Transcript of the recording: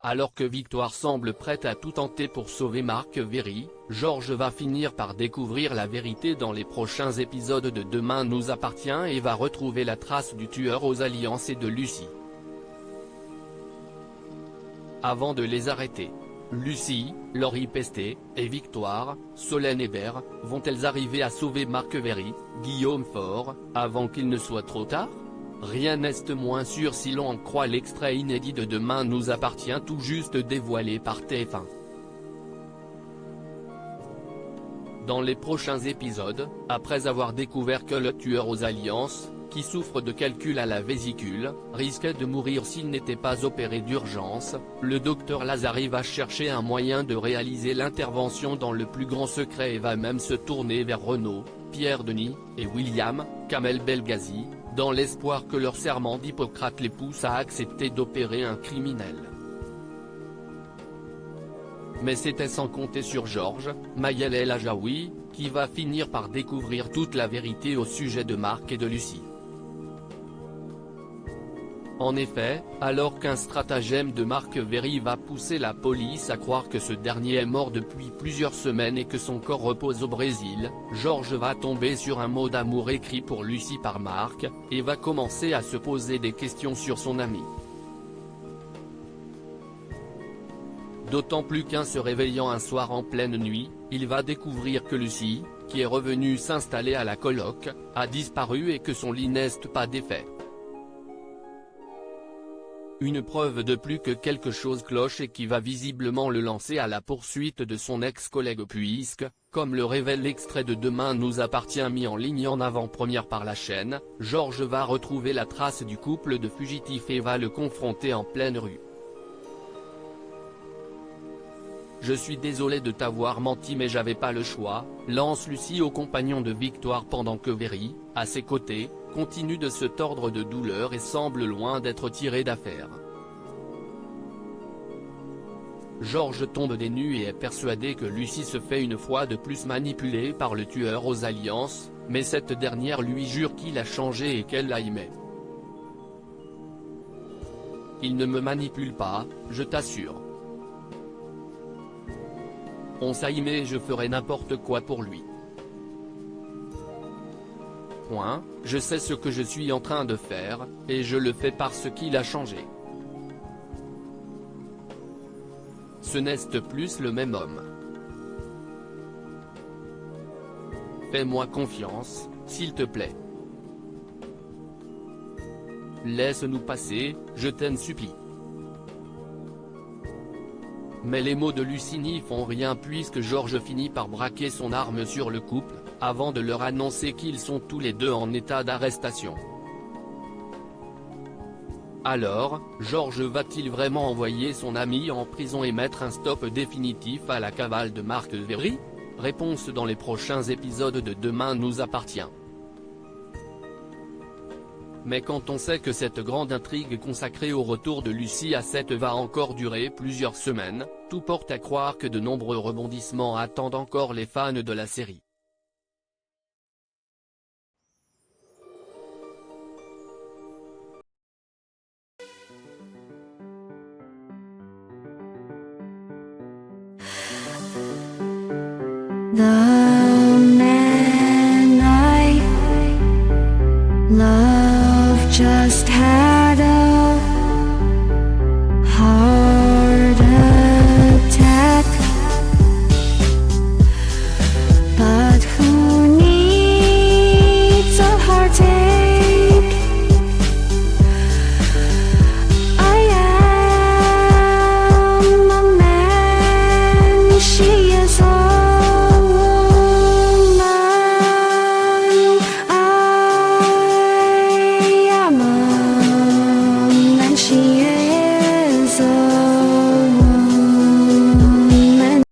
Alors que Victoire semble prête à tout tenter pour sauver Marc Véry, Georges va finir par découvrir la vérité dans les prochains épisodes de Demain nous appartient et va retrouver la trace du tueur aux alliances et de Lucie. Avant de les arrêter, Lucie, Laurie Pestet, et Victoire, Solène Hébert, vont-elles arriver à sauver Marc Véry, Guillaume Faure, avant qu'il ne soit trop tard? Rien n'est moins sûr si l'on en croit l'extrait inédit de Demain nous appartient tout juste dévoilé par TF1. Dans les prochains épisodes, après avoir découvert que le tueur aux alliances, qui souffre de calculs à la vésicule, risquait de mourir s'il n'était pas opéré d'urgence, le docteur Lazari va chercher un moyen de réaliser l'intervention dans le plus grand secret et va même se tourner vers Renaud, Pierre Denis, et William, Kamel Belghazi, dans l'espoir que leur serment d'Hippocrate les pousse à accepter d'opérer un criminel. Mais c'était sans compter sur Georges, Mayel El Ajaoui, qui va finir par découvrir toute la vérité au sujet de Marc et de Lucie. En effet, alors qu'un stratagème de Marc Véry va pousser la police à croire que ce dernier est mort depuis plusieurs semaines et que son corps repose au Brésil, Georges va tomber sur un mot d'amour écrit pour Lucie par Marc, et va commencer à se poser des questions sur son ami. D'autant plus qu'en se réveillant un soir en pleine nuit, il va découvrir que Lucie, qui est revenue s'installer à la coloc, a disparu et que son lit n'est pas défait. Une preuve de plus que quelque chose cloche et qui va visiblement le lancer à la poursuite de son ex-collègue puisque, comme le révèle l'extrait de Demain nous appartient mis en ligne en avant-première par la chaîne, Georges va retrouver la trace du couple de fugitifs et va le confronter en pleine rue. Je suis désolé de t'avoir menti mais j'avais pas le choix, lance Lucie au compagnon de Victoire pendant que Véry, à ses côtés, continue de se tordre de douleur et semble loin d'être tiré d'affaire. Georges tombe des nues et est persuadé que Lucie se fait une fois de plus manipuler par le tueur aux alliances, mais cette dernière lui jure qu'il a changé et qu'elle la aimait. Il ne me manipule pas, je t'assure. On s'aimait et je ferai n'importe quoi pour lui. Point, je sais ce que je suis en train de faire, et je le fais parce qu'il a changé. Ce n'est plus le même homme. Fais-moi confiance, s'il te plaît. Laisse-nous passer, je t'en supplie. Mais les mots de Lucie n'y font rien puisque Georges finit par braquer son arme sur le couple, avant de leur annoncer qu'ils sont tous les deux en état d'arrestation. Alors, Georges va-t-il vraiment envoyer son ami en prison et mettre un stop définitif à la cavale de Marc Véry? Réponse dans les prochains épisodes de Demain nous appartient. Mais quand on sait que cette grande intrigue consacrée au retour de Lucie à 7 va encore durer plusieurs semaines, tout porte à croire que de nombreux rebondissements attendent encore les fans de la série.